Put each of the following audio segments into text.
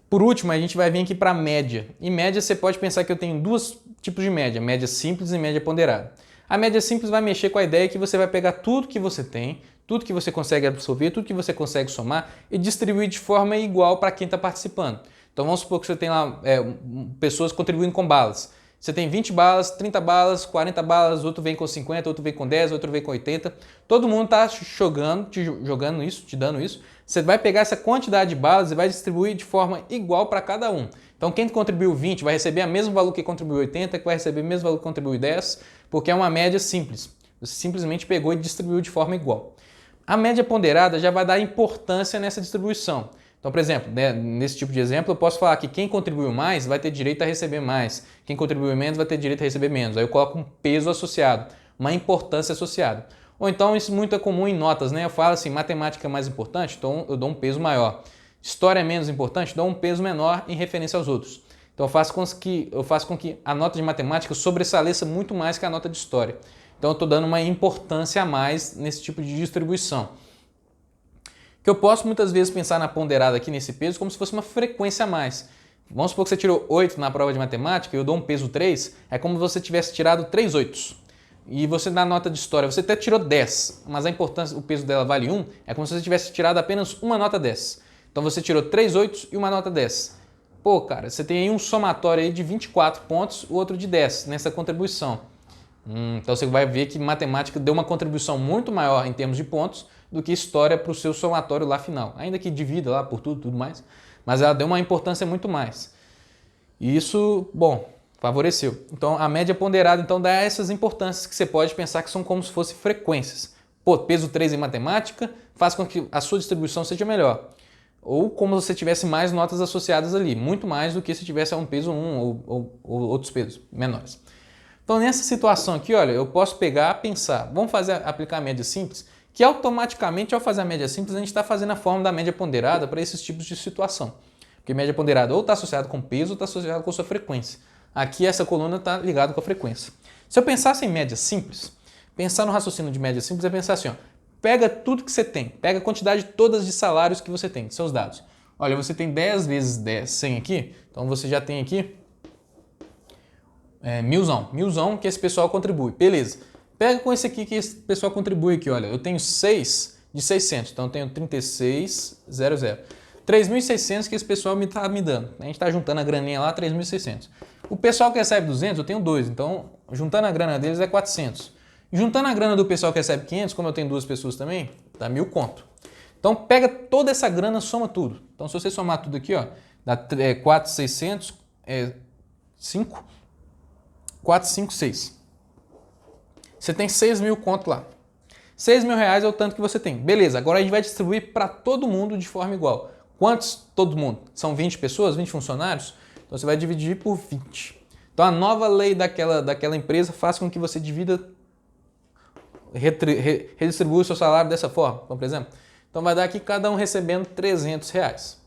Por último, a gente vai vir aqui para a média. Em média, você pode pensar que eu tenho dois tipos de média, média simples e média ponderada. A média simples vai mexer com a ideia que você vai pegar tudo que você tem, tudo que você consegue absorver, tudo que você consegue somar e distribuir de forma igual para quem está participando. Então vamos supor que você tem lá pessoas contribuindo com balas. Você tem 20 balas, 30 balas, 40 balas, outro vem com 50, outro vem com 10, outro vem com 80. Todo mundo está jogando isso, te dando isso. Você vai pegar essa quantidade de balas e vai distribuir de forma igual para cada um. Então quem contribuiu 20 vai receber o mesmo valor que contribuiu 80, que vai receber o mesmo valor que contribuiu 10, porque é uma média simples. Você simplesmente pegou e distribuiu de forma igual. A média ponderada já vai dar importância nessa distribuição. Então, por exemplo, nesse tipo de exemplo, eu posso falar que quem contribuiu mais vai ter direito a receber mais, quem contribuiu menos vai ter direito a receber menos. Aí eu coloco um peso associado, uma importância associada. Ou então isso muito é comum em notas, né? Eu falo assim, matemática é mais importante, então eu dou um peso maior. História é menos importante, dou um peso menor em referência aos outros. Então eu faço com que a nota de matemática sobressaleça muito mais que a nota de história. Então eu estou dando uma importância a mais nesse tipo de distribuição. Que eu posso muitas vezes pensar na ponderada aqui nesse peso como se fosse uma frequência a mais. Vamos supor que você tirou 8 na prova de matemática e eu dou um peso 3, é como se você tivesse tirado 3 oitos. E você na nota de história, você até tirou 10, mas a importância, o peso dela vale 1, é como se você tivesse tirado apenas uma nota 10. Então você tirou 3 oitos e uma nota 10. Pô, cara, você tem aí um somatório aí de 24 pontos, o outro de 10 nessa contribuição. Então você vai ver que matemática deu uma contribuição muito maior em termos de pontos do que história para o seu somatório lá final. Ainda que divida lá por tudo mais, mas ela deu uma importância muito mais. E isso, bom, favoreceu. Então a média ponderada então dá essas importâncias que você pode pensar que são como se fossem frequências. Pô, peso 3 em matemática faz com que a sua distribuição seja melhor. Ou como se você tivesse mais notas associadas ali, muito mais do que se tivesse um peso 1 ou outros pesos menores. Então nessa situação aqui, olha, eu posso pegar, pensar, vamos aplicar a média simples, que automaticamente ao fazer a média simples a gente está fazendo a forma da média ponderada para esses tipos de situação. Porque média ponderada ou está associada com peso ou está associada com sua frequência. Aqui essa coluna está ligada com a frequência. Se eu pensasse em média simples, pensar no raciocínio de média simples é pensar assim, ó, pega tudo que você tem, pega a quantidade todas de salários que você tem, de seus dados. Olha, você tem 10 vezes 10, 100 aqui, então você já tem aqui milzão que esse pessoal contribui. Beleza. Pega com esse aqui que esse pessoal contribui aqui, olha. Eu tenho 6 de 600, então eu tenho 3600. 3.600 que esse pessoal está me dando. A gente está juntando a graninha lá, 3.600. O pessoal que recebe 200, eu tenho 2, então juntando a grana deles é 400. Juntando a grana do pessoal que recebe 500, como eu tenho duas pessoas também, dá 1.000 conto. Então pega toda essa grana, soma tudo. Então se você somar tudo aqui, ó, dá 4.600, 5... 4, 5, 6. Você tem 6.000 conto lá. 6.000 reais é o tanto que você tem. Beleza, agora a gente vai distribuir para todo mundo de forma igual. Quantos todo mundo? São 20 pessoas, 20 funcionários? Então você vai dividir por 20. Então a nova lei daquela empresa faz com que você redistribua o seu salário dessa forma, por exemplo. Então vai dar aqui cada um recebendo 300 reais.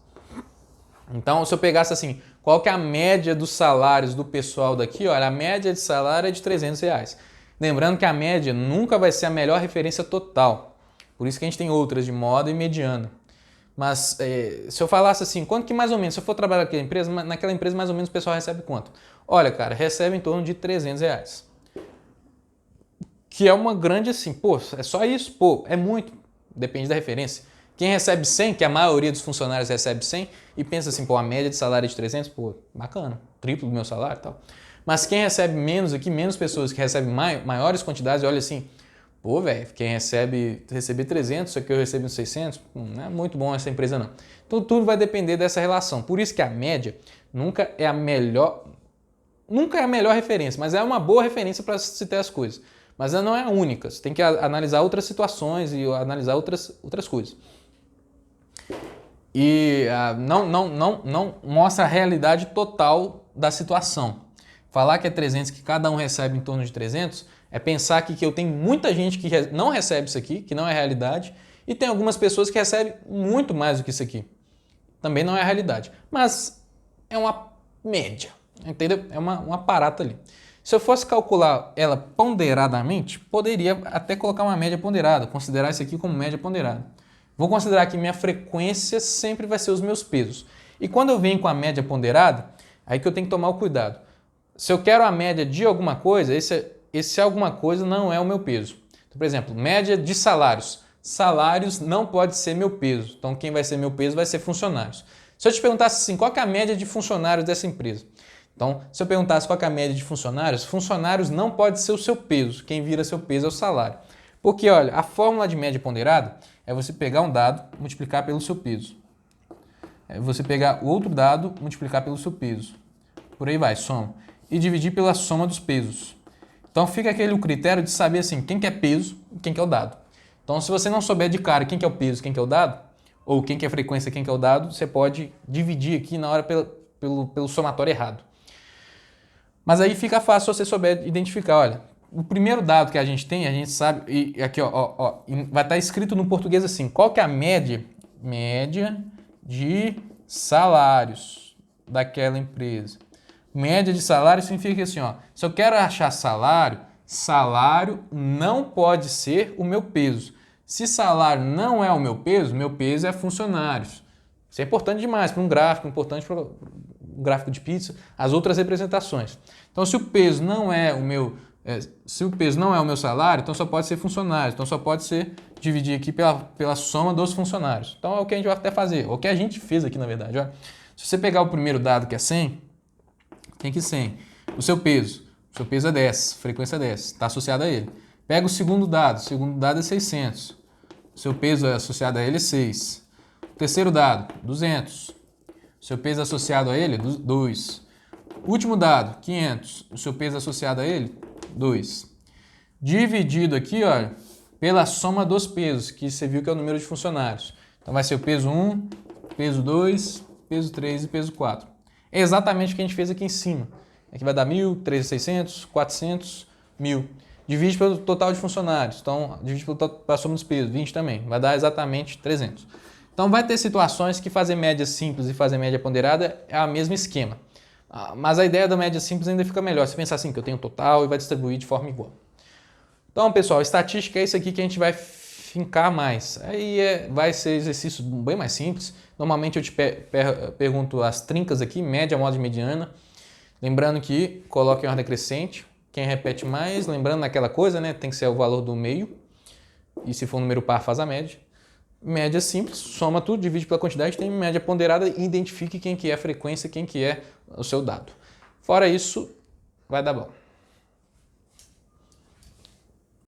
Então, se eu pegasse assim, qual que é a média dos salários do pessoal daqui? Olha, a média de salário é de 300 reais. Lembrando que a média nunca vai ser a melhor referência total. Por isso que a gente tem outras de moda e mediana. Mas se eu falasse assim, quanto que mais ou menos, se eu for trabalhar naquela empresa mais ou menos o pessoal recebe quanto? Olha, cara, recebe em torno de 300 reais. Que é uma grande assim, pô, é só isso? Pô, é muito. Depende da referência. Quem recebe 100, que a maioria dos funcionários recebe 100, e pensa assim, pô, a média de salário é de 300, pô, bacana, triplo do meu salário e tal. Mas quem recebe menos aqui, menos pessoas que recebem maiores quantidades, olha assim, pô, velho, quem receber 300, só que eu recebo 600, não é muito bom essa empresa não. Então tudo vai depender dessa relação. Por isso que a média nunca é a melhor referência, mas é uma boa referência para se ter as coisas. Mas ela não é a única, você tem que analisar outras situações e analisar outras coisas. E não mostra a realidade total da situação. Falar que é 300, que cada um recebe em torno de 300, é pensar que eu tenho muita gente que não recebe isso aqui, que não é realidade, e tem algumas pessoas que recebem muito mais do que isso aqui. Também não é a realidade. Mas é uma média, entendeu? É um aparato ali. Se eu fosse calcular ela ponderadamente, poderia até colocar uma média ponderada, considerar isso aqui como média ponderada. Vou considerar que minha frequência sempre vai ser os meus pesos. E quando eu venho com a média ponderada, aí que eu tenho que tomar o cuidado. Se eu quero a média de alguma coisa, esse alguma coisa não é o meu peso. Então, por exemplo, média de salários. Salários não pode ser meu peso. Então, quem vai ser meu peso vai ser funcionários. Se eu te perguntasse assim, qual que é a média de funcionários dessa empresa? Então, se eu perguntasse qual que é a média de funcionários, funcionários não pode ser o seu peso. Quem vira seu peso é o salário. Porque, olha, a fórmula de média ponderada é você pegar um dado, multiplicar pelo seu peso. É você pegar o outro dado, multiplicar pelo seu peso. Por aí vai, soma. E dividir pela soma dos pesos. Então, fica aquele critério de saber assim, quem que é peso e quem que é o dado. Então, se você não souber de cara quem que é o peso, quem que é o dado, ou quem que é a frequência, quem que é o dado, você pode dividir aqui na hora pelo somatório errado. Mas aí fica fácil se você souber identificar, olha, o primeiro dado que a gente tem, a gente sabe, e aqui ó, vai estar escrito no português assim, qual que é a média? Média de salários daquela empresa. Média de salário significa que assim, ó, se eu quero achar salário, salário não pode ser o meu peso. Se salário não é o meu peso é funcionários. Isso é importante demais para um gráfico, importante para um gráfico de pizza, as outras representações. Então, se o peso não é o meu, salário, então só pode ser funcionários. Então, só pode ser dividir aqui pela soma dos funcionários. Então, é o que a gente vai até fazer, o que a gente fez aqui, na verdade. Ó. Se você pegar o primeiro dado, que é 100, tem aqui 100. O seu peso é 10, frequência 10, está associado a ele. Pega o segundo dado é 600. O seu peso associado a ele é 6. O terceiro dado, 200. O seu peso associado a ele, 2. O último dado, 500. O seu peso associado a ele, 2. Dividido aqui, olha, pela soma dos pesos, que você viu que é o número de funcionários. Então vai ser o peso 1, peso 2, peso 3 e peso 4. É exatamente o que a gente fez aqui em cima. Aqui vai dar 1.000, 3.600, 400, 1.000. Divide pelo total de funcionários. Então, divide pela soma dos pesos, 20 também. Vai dar exatamente 300. Então, vai ter situações que fazer média simples e fazer média ponderada é o mesmo esquema. Mas a ideia da média simples ainda fica melhor. Você pensar assim, que eu tenho total e vai distribuir de forma igual. Então, pessoal, estatística é isso aqui que a gente vai fincar mais. Aí vai ser exercício bem mais simples. Normalmente eu te pergunto as trincas aqui, média, moda e mediana. Lembrando que coloque em ordem crescente. Quem repete mais, lembrando naquela coisa, né? Tem que ser o valor do meio. E se for um número par, faz a média. Média simples, soma tudo, divide pela quantidade, tem média ponderada e identifique quem que é a frequência, quem que é o seu dado. Fora isso, vai dar bom.